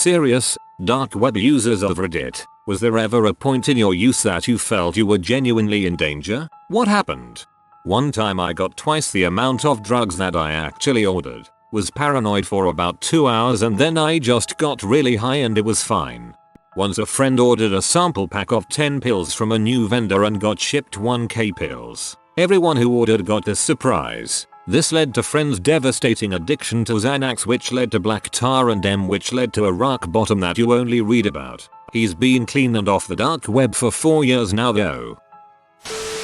Serious, dark web users of Reddit, was there ever a point in your use that you felt you were genuinely in danger? What happened? One time I got twice the amount of drugs that I actually ordered, was paranoid for about 2 hours, and then I just got really high and it was fine. Once a friend ordered a sample pack of 10 pills from a new vendor and got shipped 1k pills. Everyone who ordered got a surprise. This led to friend's devastating addiction to Xanax, which led to black tar, and M, which led to a rock bottom that you only read about. He's been clean and off the dark web for 4 years now though.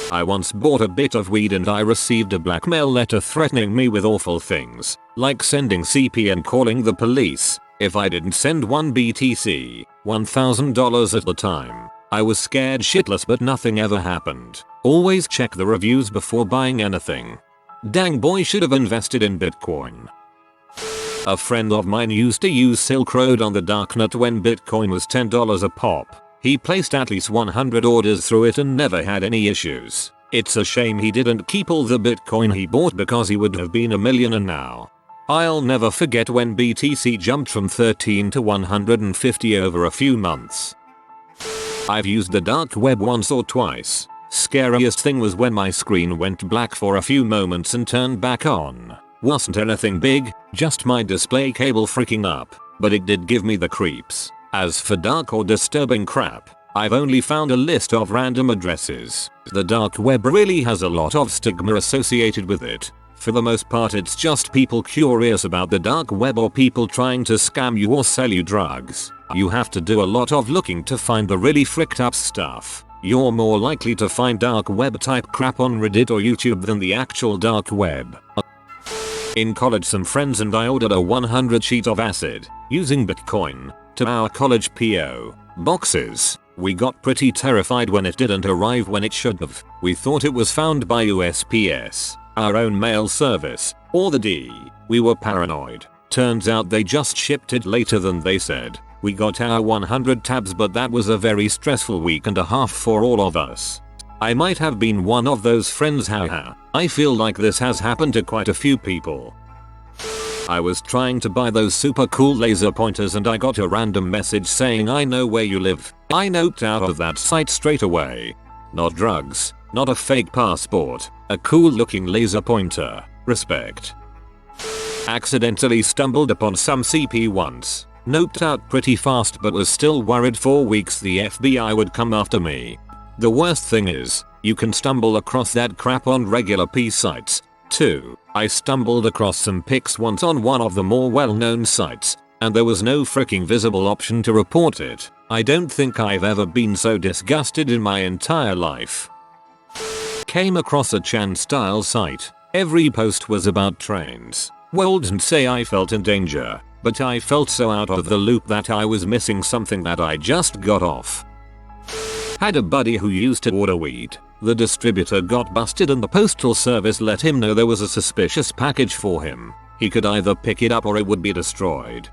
I once bought a bit of weed and I received a blackmail letter threatening me with awful things, like sending CP and calling the police if I didn't send 1 BTC, $1,000 at the time. I was scared shitless, but nothing ever happened. Always check the reviews before buying anything. Dang boy, should have invested in Bitcoin. A friend of mine used to use Silk Road on the darknet when Bitcoin was $10 a pop. He placed at least 100 orders through it and never had any issues. It's a shame he didn't keep all the Bitcoin he bought, because he would have been a millionaire now. I'll never forget when BTC jumped from 13 to 150 over a few months. I've used the dark web once or twice. Scariest thing was when my screen went black for a few moments and turned back on. Wasn't anything big, just my display cable freaking up, but it did give me the creeps. As for dark or disturbing crap, I've only found a list of random addresses. The dark web really has a lot of stigma associated with it. For the most part, it's just people curious about the dark web or people trying to scam you or sell you drugs. You have to do a lot of looking to find the really fricked up stuff. You're more likely to find dark web type crap on Reddit or YouTube than the actual dark web. In college, some friends and I ordered a 100 sheet of acid using Bitcoin to our college PO boxes. We got pretty terrified when it didn't arrive when it should have. We thought it was found by USPS, our own mail service, or the D. We were paranoid. Turns out they just shipped it later than they said. We got our 100 tabs, but that was a very stressful week and a half for all of us. I might have been one of those friends, haha. I feel like this has happened to quite a few people. I was trying to buy those super cool laser pointers and I got a random message saying, "I know where you live." I noped out of that site straight away. Not drugs, not a fake passport, a cool looking laser pointer. Respect. Accidentally stumbled upon some CP once. Noped out pretty fast, but was still worried for weeks the FBI would come after me. The worst thing is, you can stumble across that crap on regular P sites, too. I stumbled across some pics once on one of the more well-known sites, and there was no freaking visible option to report it. I don't think I've ever been so disgusted in my entire life. Came across a Chan-style site. Every post was about trains. Wouldn't say I felt in danger, but I felt so out of the loop that I was missing something that I just got off. Had a buddy who used to order weed. The distributor got busted and the postal service let him know there was a suspicious package for him. He could either pick it up or it would be destroyed.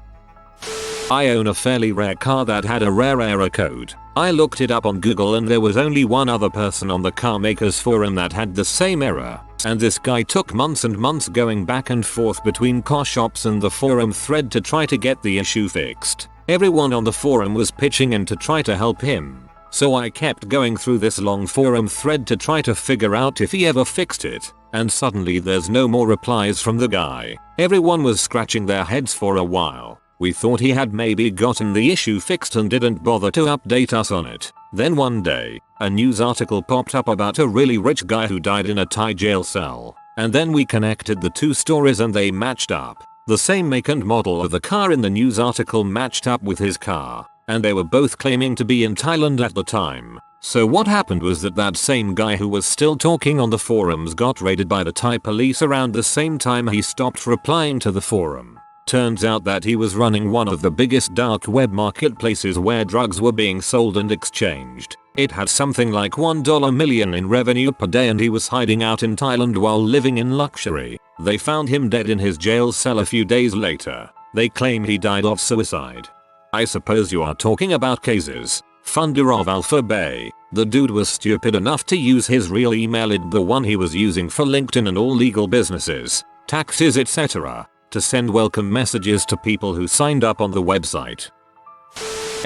I own a fairly rare car that had a rare error code. I looked it up on Google and there was only one other person on the car makers forum that had the same error. And this guy took months and months going back and forth between car shops and the forum thread to try to get the issue fixed. Everyone on the forum was pitching in to try to help him. So I kept going through this long forum thread to try to figure out if he ever fixed it. And suddenly there's no more replies from the guy. Everyone was scratching their heads for a while. We thought he had maybe gotten the issue fixed and didn't bother to update us on it. Then one day, a news article popped up about a really rich guy who died in a Thai jail cell. And then we connected the two stories and they matched up. The same make and model of the car in the news article matched up with his car. And they were both claiming to be in Thailand at the time. So what happened was that same guy who was still talking on the forums got raided by the Thai police around the same time he stopped replying to the forum. Turns out that he was running one of the biggest dark web marketplaces where drugs were being sold and exchanged. It had something like $1 million in revenue per day and he was hiding out in Thailand while living in luxury. They found him dead in his jail cell a few days later. They claim he died of suicide. I suppose you are talking about cases. Founder of AlphaBay. The dude was stupid enough to use his real email, the one he was using for LinkedIn and all legal businesses, taxes, etc., to send welcome messages to people who signed up on the website.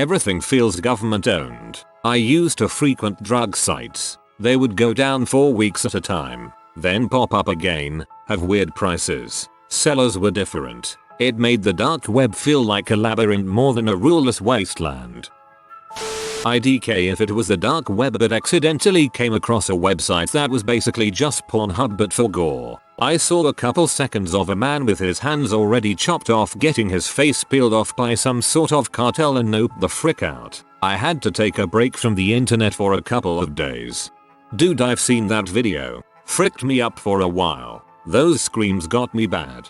Everything feels government owned. I used to frequent drug sites. They would go down for weeks at a time, then pop up again, have weird prices. Sellers were different. It made the dark web feel like a labyrinth more than a ruleless wasteland. IDK if it was the dark web but accidentally came across a website that was basically just Pornhub but for gore. I saw a couple seconds of a man with his hands already chopped off getting his face peeled off by some sort of cartel and noped the frick out. I had to take a break from the internet for a couple of days. Dude, I've seen that video. Fricked me up for a while. Those screams got me bad.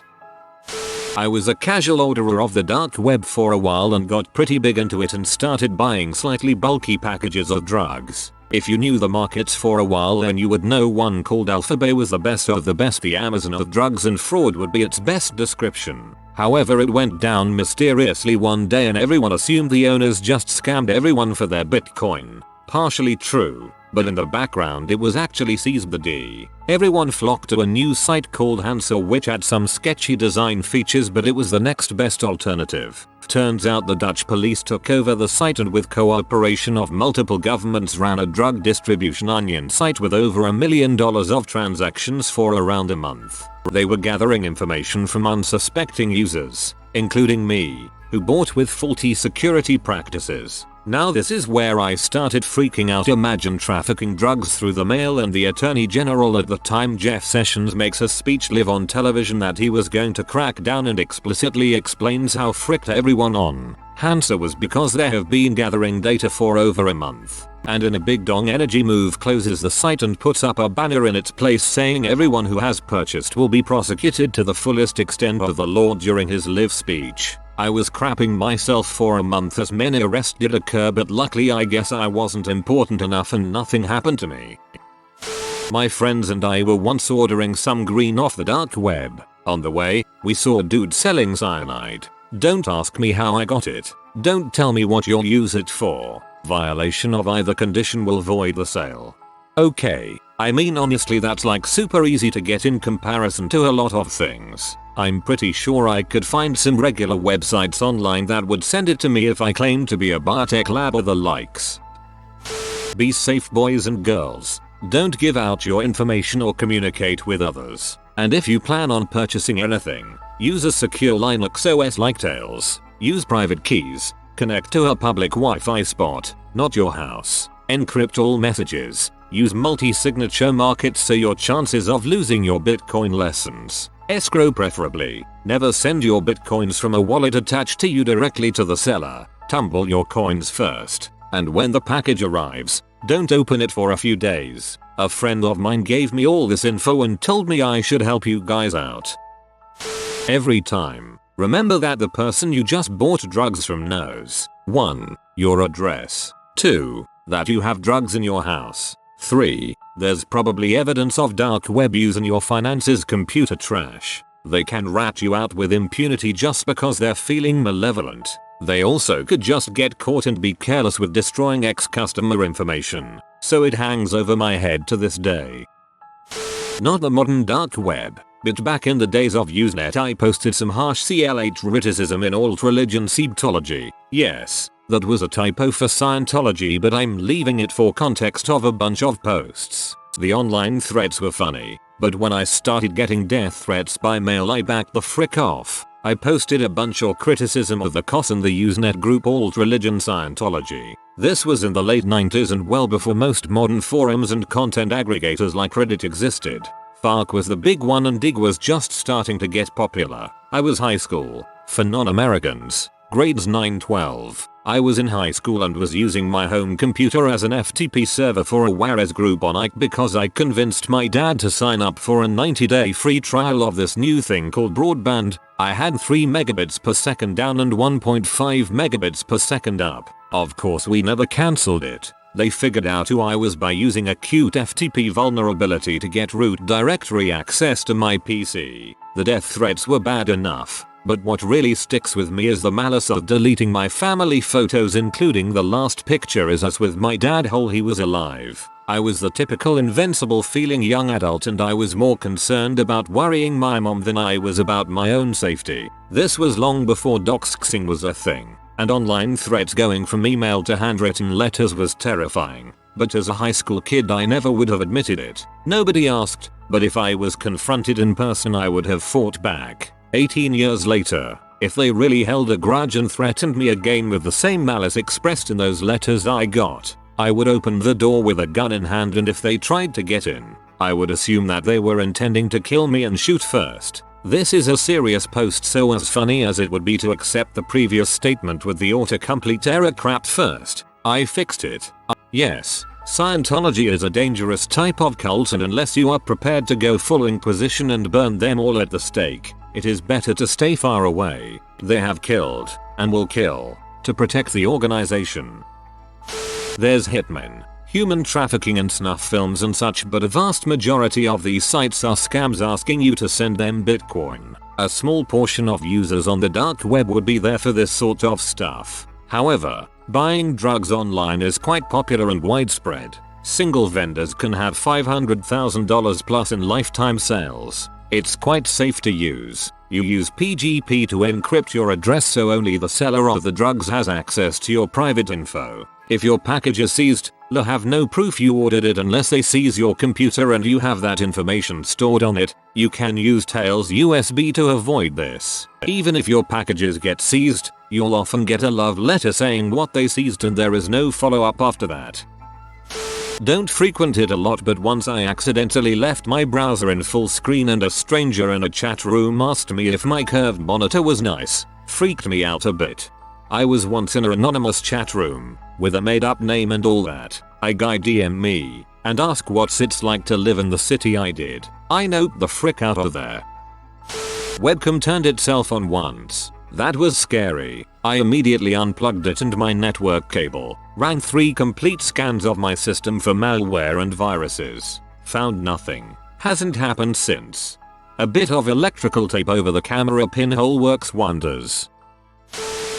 I was a casual orderer of the dark web for a while and got pretty big into it and started buying slightly bulky packages of drugs. If you knew the markets for a while then you would know one called AlphaBay was the best of the best. The Amazon of drugs and fraud would be its best description. However, it went down mysteriously one day and everyone assumed the owners just scammed everyone for their Bitcoin. Partially true, but in the background it was actually seized the D. Everyone flocked to a new site called Hansa which had some sketchy design features but it was the next best alternative. Turns out the Dutch police took over the site and with cooperation of multiple governments ran a drug distribution onion site with over $1 million of transactions for around a month. They were gathering information from unsuspecting users, including me, who bought with faulty security practices. Now this is where I started freaking out. Imagine trafficking drugs through the mail and the Attorney General at the time, Jeff Sessions, makes a speech live on television that he was going to crack down and explicitly explains how fricked everyone on Hansa was because they have been gathering data for over a month. And in a big dong energy move closes the site and puts up a banner in its place saying everyone who has purchased will be prosecuted to the fullest extent of the law during his live speech. I was crapping myself for a month as many arrests did occur, but luckily I guess I wasn't important enough and nothing happened to me. My friends and I were once ordering some green off the dark web. On the way, we saw a dude selling cyanide. Don't ask me how I got it. Don't tell me what you'll use it for. Violation of either condition will void the sale. Okay, I mean honestly that's like super easy to get in comparison to a lot of things. I'm pretty sure I could find some regular websites online that would send it to me if I claimed to be a biotech lab or the likes. Be safe, boys and girls. Don't give out your information or communicate with others. And if you plan on purchasing anything, use a secure Linux OS like Tails. Use private keys. Connect to a public Wi-Fi spot, not your house. Encrypt all messages. Use multi-signature markets so your chances of losing your Bitcoin lessens. Escrow preferably. Never send your Bitcoins from a wallet attached to you directly to the seller. Tumble your coins first. And when the package arrives, don't open it for a few days. A friend of mine gave me all this info and told me I should help you guys out. Every time, remember that the person you just bought drugs from knows 1. Your address. 2. That you have drugs in your house. 3. There's probably evidence of dark web use in your finances, computer trash. They can rat you out with impunity just because they're feeling malevolent. They also could just get caught and be careless with destroying ex-customer information. So it hangs over my head to this day. Not the modern dark web, but back in the days of Usenet I posted some harsh CLH criticism in alt-religion Scientology. Yes, that was a typo for Scientology, but I'm leaving it for context of a bunch of posts. The online threats were funny, but when I started getting death threats by mail I backed the frick off. I posted a bunch of criticism of the COS and the Usenet group alt-religion Scientology. This was in the late 90s and well before most modern forums and content aggregators like Reddit existed. FARC was the big one and Dig was just starting to get popular. I was high school. For non-Americans, grades 9-12. I was in high school and was using my home computer as an FTP server for a Juarez group on Ike because I convinced my dad to sign up for a 90-day free trial of this new thing called broadband. I had 3 megabits per second down and 1.5 megabits per second up. Of course we never cancelled it. They figured out who I was by using a cute FTP vulnerability to get root directory access to my PC. The death threats were bad enough. But what really sticks with me is the malice of deleting my family photos, including the last picture is us with my dad while he was alive. I was the typical invincible feeling young adult and I was more concerned about worrying my mom than I was about my own safety. This was long before doxxing was a thing. and online threats going from email to handwritten letters was terrifying. But as a high school kid I never would have admitted it. Nobody asked, but if I was confronted in person I would have fought back. 18 years later, if they really held a grudge and threatened me again with the same malice expressed in those letters I got, I would open the door with a gun in hand, and if they tried to get in, I would assume that they were intending to kill me and shoot first. This is a serious post, so as funny as it would be to accept the previous statement with the autocomplete error crap first, I fixed it. Yes, Scientology is a dangerous type of cult, and unless you are prepared to go full Inquisition and burn them all at the stake, it is better to stay far away. They have killed, and will kill, to protect the organization. There's Hitman, human trafficking and snuff films and such, but a vast majority of these sites are scams asking you to send them Bitcoin. A small portion of users on the dark web would be there for this sort of stuff. However, buying drugs online is quite popular and widespread. Single vendors can have $500,000 plus in lifetime sales. It's quite safe to use. You use PGP to encrypt your address so only the seller of the drugs has access to your private info. If your package is seized, they'll have no proof you ordered it unless they seize your computer and you have that information stored on it. You can use Tails USB to avoid this. Even if your packages get seized, you'll often get a love letter saying what they seized and there is no follow-up after that. Don't frequent it a lot, but once I accidentally left my browser in full screen and a stranger in a chat room asked me if my curved monitor was nice. Freaked me out a bit. I was once in an anonymous chat room, with a made up name and all that. A guy DM me, and asked what's it's like to live in the city I did. I noped the frick out of there. Webcam turned itself on once. That was scary. I immediately unplugged it and my network cable. Ran 3 complete scans of my system for malware and viruses. Found nothing. Hasn't happened since. A bit of electrical tape over the camera pinhole works wonders.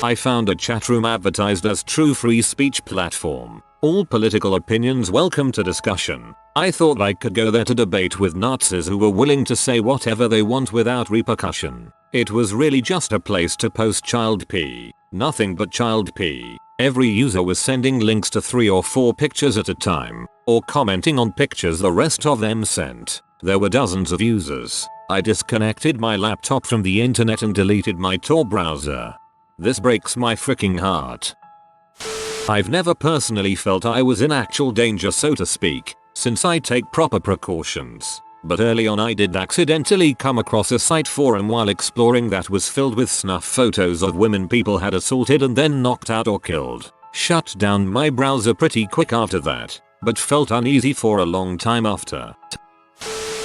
I found a chatroom advertised as true free speech platform. All political opinions welcome to discussion. I thought I could go there to debate with Nazis who were willing to say whatever they want without repercussion. It was really just a place to post child pee. Nothing but child pee. Every user was sending links to 3 or 4 pictures at a time, or commenting on pictures the rest of them sent. There were dozens of users. I disconnected my laptop from the internet and deleted my Tor browser. This breaks my freaking heart. I've never personally felt I was in actual danger, so to speak, since I take proper precautions. But early on I did accidentally come across a site forum while exploring that was filled with snuff photos of women people had assaulted and then knocked out or killed. Shut down my browser pretty quick after that, but felt uneasy for a long time after.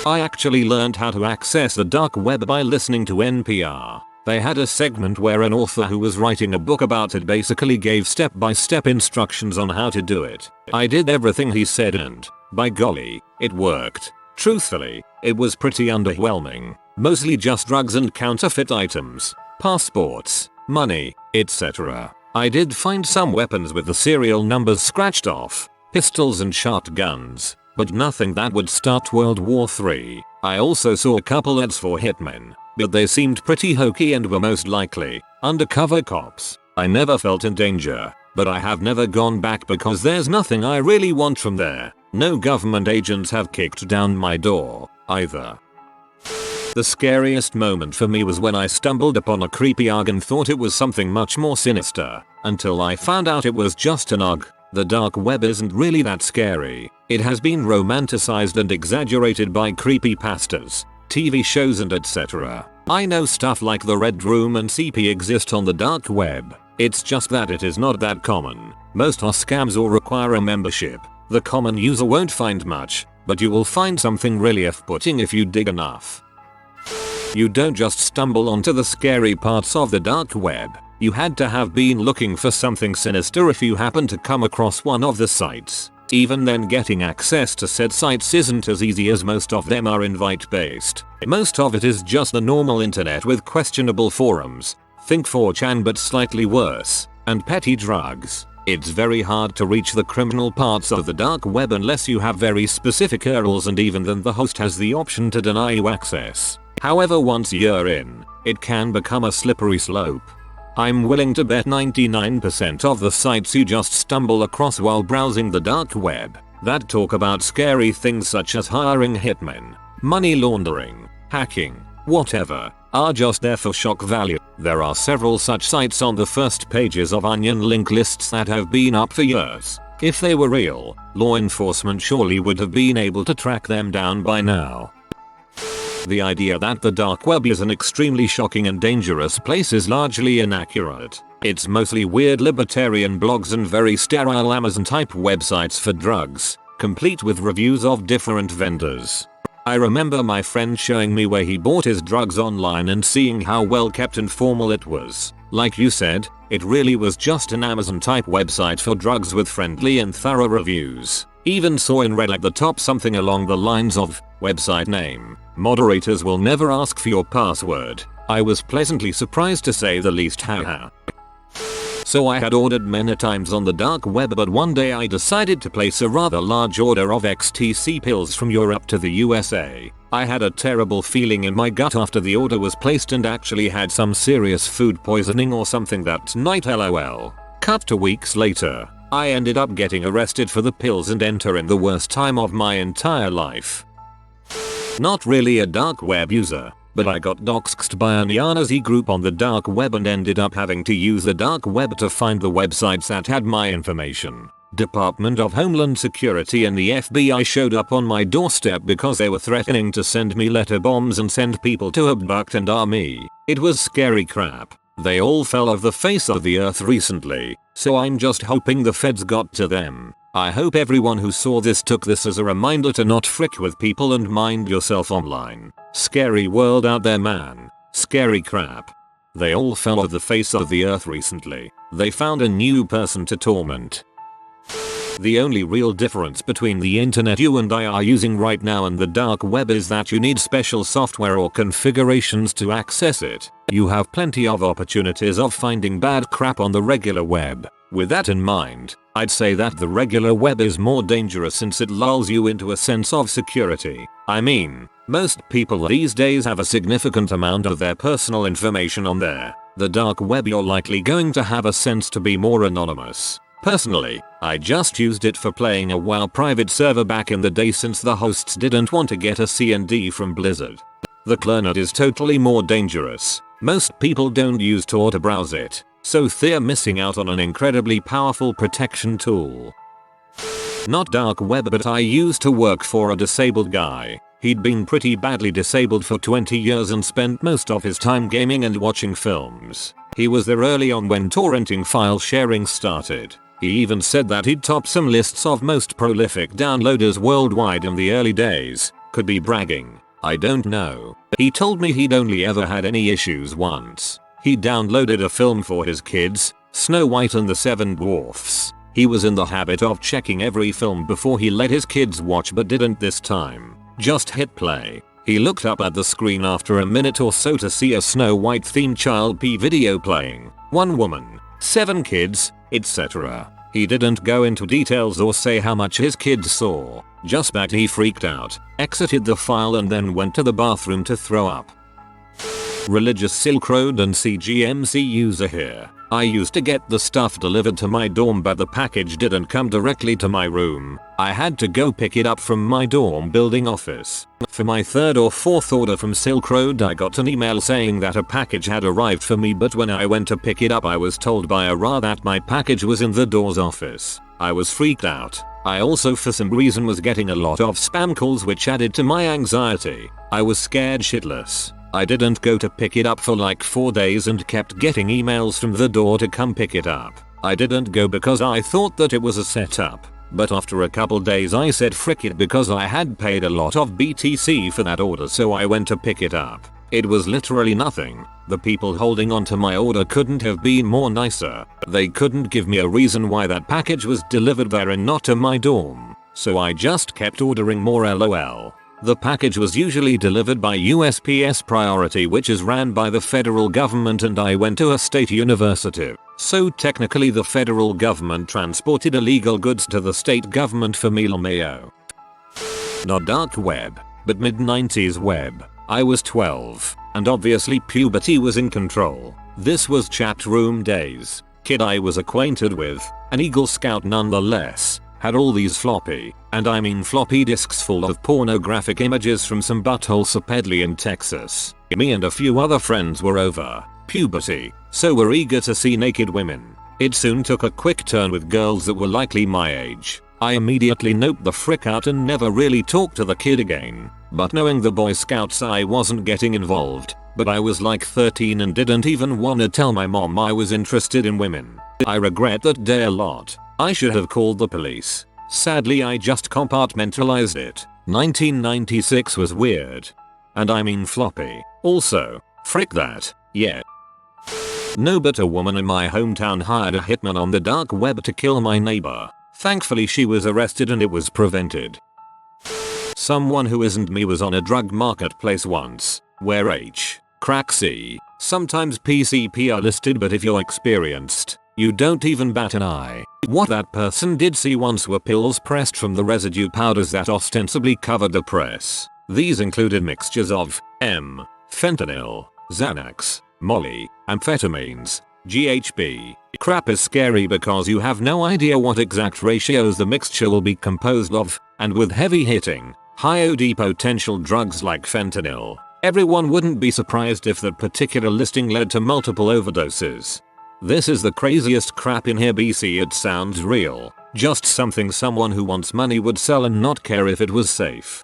I actually learned how to access the dark web by listening to NPR. They had a segment where an author who was writing a book about it basically gave step-by-step instructions on how to do it. I did everything he said and, by golly, it worked. Truthfully, it was pretty underwhelming. Mostly just drugs and counterfeit items, passports, money, etc. I did find some weapons with the serial numbers scratched off, pistols and shotguns, but nothing that would start World War III. I also saw a couple ads for Hitman, but they seemed pretty hokey and were most likely undercover cops. I never felt in danger, but I have never gone back because there's nothing I really want from there. No government agents have kicked down my door, either. The scariest moment for me was when I stumbled upon a creepy UGG and thought it was something much more sinister, until I found out it was just an UGG. The dark web isn't really that scary. It has been romanticized and exaggerated by creepypastas, TV shows and etc. I know stuff like the Red Room and CP exist on the dark web. It's just that it is not that common. Most are scams or require a membership. The common user won't find much, but you will find something really off-putting if you dig enough. You don't just stumble onto the scary parts of the dark web. You had to have been looking for something sinister if you happen to come across one of the sites. Even then, getting access to said sites isn't as easy as most of them are invite based. Most of it is just the normal internet with questionable forums. Think 4chan but slightly worse, and petty drugs. It's very hard to reach the criminal parts of the dark web unless you have very specific URLs, and even then the host has the option to deny you access. However, once you're in, it can become a slippery slope. I'm willing to bet 99% of the sites you just stumble across while browsing the dark web that talk about scary things such as hiring hitmen, money laundering, hacking, whatever, are just there for shock value. There are several such sites on the first pages of Onion link lists that have been up for years. If they were real, law enforcement surely would have been able to track them down by now. The idea that the dark web is an extremely shocking and dangerous place is largely inaccurate. It's mostly weird libertarian blogs and very sterile Amazon type websites for drugs, complete with reviews of different vendors. I remember my friend showing me where he bought his drugs online and seeing how well kept and formal it was. Like you said, it really was just an Amazon type website for drugs with friendly and thorough reviews. Even saw in red at the top something along the lines of, website name, moderators will never ask for your password. I was pleasantly surprised to say the least, haha. So I had ordered many times on the dark web, but one day I decided to place a rather large order of XTC pills from Europe to the USA. I had a terrible feeling in my gut after the order was placed and actually had some serious food poisoning or something that night, lol. Cut to weeks later, I ended up getting arrested for the pills and entering the worst time of my entire life. Not really a dark web user, but I got doxxed by a neo-Nazi group on the dark web and ended up having to use the dark web to find the websites that had my information. Department of Homeland Security and the FBI showed up on my doorstep because they were threatening to send me letter bombs and send people to abduct and arm me. It was scary crap. They all fell off the face of the earth recently, so I'm just hoping the feds got to them. I hope everyone who saw this took this as a reminder to not frick with people and mind yourself online. Scary world out there, man. Scary crap. They all fell off the face of the earth recently. They found a new person to torment. The only real difference between the internet you and I are using right now and the dark web is that you need special software or configurations to access it. You have plenty of opportunities of finding bad crap on the regular web. With that in mind, I'd say that the regular web is more dangerous since it lulls you into a sense of security. I mean, most people these days have a significant amount of their personal information on there. The dark web, you're likely going to have a sense to be more anonymous. Personally, I just used it for playing a WoW private server back in the day since the hosts didn't want to get a C&D from Blizzard. The Clearnet is totally more dangerous. Most people don't use Tor to browse it, so they're missing out on an incredibly powerful protection tool. Not dark web, but I used to work for a disabled guy. He'd been pretty badly disabled for 20 years and spent most of his time gaming and watching films. He was there early on when torrenting file sharing started. He even said that he'd top some lists of most prolific downloaders worldwide in the early days. Could be bragging. I don't know. He told me he'd only ever had any issues once. He downloaded a film for his kids, Snow White and the Seven Dwarfs. He was in the habit of checking every film before he let his kids watch, but didn't this time. Just hit play. He looked up at the screen after a minute or so to see a Snow White themed child P video playing. 1 woman, 7 kids, etc. He didn't go into details or say how much his kids saw. Just that he freaked out, exited the file and then went to the bathroom to throw up. Religious Silk Road and CGMC user here. I used to get the stuff delivered to my dorm, but the package didn't come directly to my room. I had to go pick it up from my dorm building office. For my 3rd or 4th order from Silk Road, I got an email saying that a package had arrived for me, but when I went to pick it up I was told by a RA that my package was in the door's office. I was freaked out. I also for some reason was getting a lot of spam calls, which added to my anxiety. I was scared shitless. I didn't go to pick it up for like 4 days and kept getting emails from the door to come pick it up. I didn't go because I thought that it was a setup, but after a couple days I said frick it because I had paid a lot of BTC for that order, so I went to pick it up. It was literally nothing. The people holding onto my order couldn't have been more nicer. They couldn't give me a reason why that package was delivered there and not to my dorm, so I just kept ordering more, lol. The package was usually delivered by USPS Priority, which is ran by the federal government, and I went to a state university. So technically the federal government transported illegal goods to the state government for meal mayo. Not dark web, but mid-90s web. I was 12, and obviously puberty was in control. This was chat room days. Kid I was acquainted with, an Eagle Scout nonetheless, had all these floppy, and I mean floppy disks full of pornographic images from some butthole supposedly in Texas. Me and a few other friends were over puberty, so were eager to see naked women. It soon took a quick turn with girls that were likely my age. I immediately noped the frick out and never really talked to the kid again. But knowing the Boy Scouts I wasn't getting involved. But I was like 13 and didn't even wanna tell my mom I was interested in women. I regret that day a lot. I should have called the police. Sadly I just compartmentalized it. 1996 was weird. And I mean floppy. Also, frick that. Yeah. No, but a woman in my hometown hired a hitman on the dark web to kill my neighbor. Thankfully she was arrested and it was prevented. Someone who isn't me was on a drug marketplace once, where H, crack C, sometimes PCP are listed, but if you're experienced, you don't even bat an eye. What that person did see once were pills pressed from the residue powders that ostensibly covered the press. These included mixtures of M, fentanyl, Xanax, Molly, amphetamines, GHB. Crap is scary because you have no idea what exact ratios the mixture will be composed of, and with heavy hitting, high OD potential drugs like fentanyl, everyone wouldn't be surprised if that particular listing led to multiple overdoses. This is the craziest crap in here. BC, it sounds real, just something someone who wants money would sell and not care if it was safe.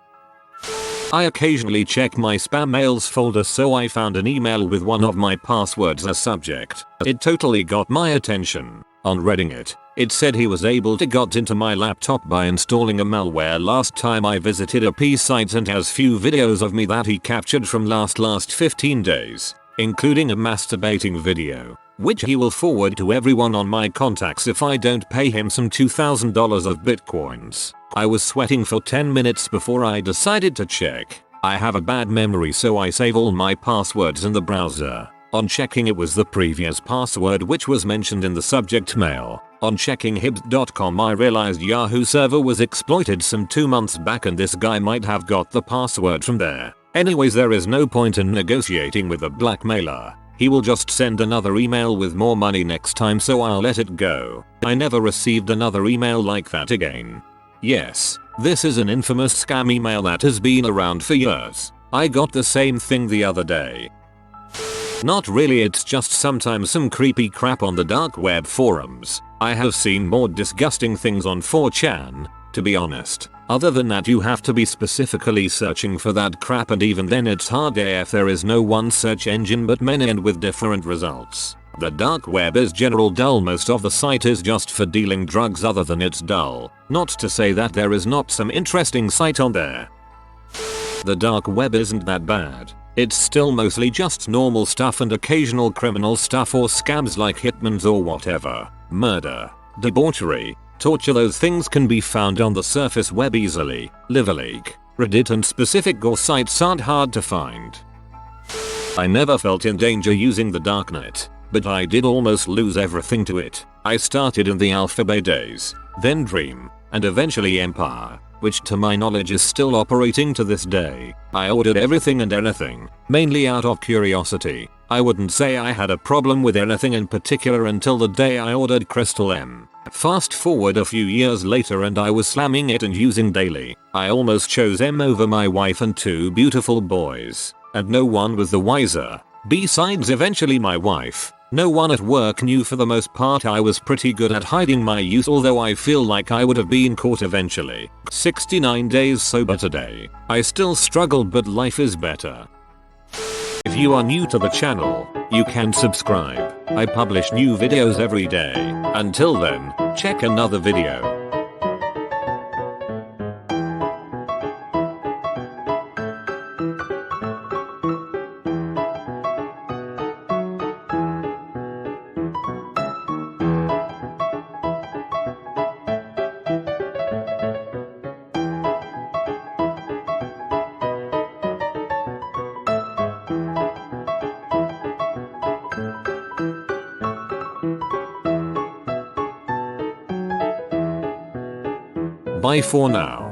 I occasionally check my spam mails folder, so I found an email with one of my passwords as subject. It totally got my attention. On reading it, it said he was able to got into my laptop by installing a malware last time I visited a P site and has few videos of me that he captured from last 15 days, including a masturbating video, which he will forward to everyone on my contacts if I don't pay him some $2,000 of bitcoins. I was sweating for 10 minutes before I decided to check. I have a bad memory, so I save all my passwords in the browser. On checking, it was the previous password which was mentioned in the subject mail. On checking hibs.com, I realized Yahoo server was exploited some 2 months back and this guy might have got the password from there. Anyways, there is no point in negotiating with a blackmailer. He will just send another email with more money next time, so I'll let it go. I never received another email like that again. Yes, this is an infamous scam email that has been around for years. I got the same thing the other day. Not really, it's just sometimes some creepy crap on the dark web forums. I have seen more disgusting things on 4chan, to be honest. Other than that, you have to be specifically searching for that crap, and even then it's hard AF. There is no one search engine but many and with different results. The dark web is general dull. Most of the site is just for dealing drugs. Other than it's dull. Not to say that there is not some interesting site on there. The dark web isn't that bad. It's still mostly just normal stuff and occasional criminal stuff or scams like hitmans or whatever. Murder, debauchery, torture, those things can be found on the surface web easily. LiveLeak, Reddit and specific gore sites aren't hard to find. I never felt in danger using the darknet, but I did almost lose everything to it. I started in the AlphaBay days, then Dream, and eventually Empire, which to my knowledge is still operating to this day. I ordered everything and anything, mainly out of curiosity. I wouldn't say I had a problem with anything in particular until the day I ordered Crystal M. Fast forward a few years later and I was slamming it and using daily. I almost chose M over my wife and 2 beautiful boys, and no one was the wiser. Besides eventually my wife. No one at work knew. For the most part I was pretty good at hiding my use, although I feel like I would have been caught eventually. 69 days sober today. I still struggled, but life is better. If you are new to the channel, you can subscribe. I publish new videos every day. Until then, check another video. Bye for now.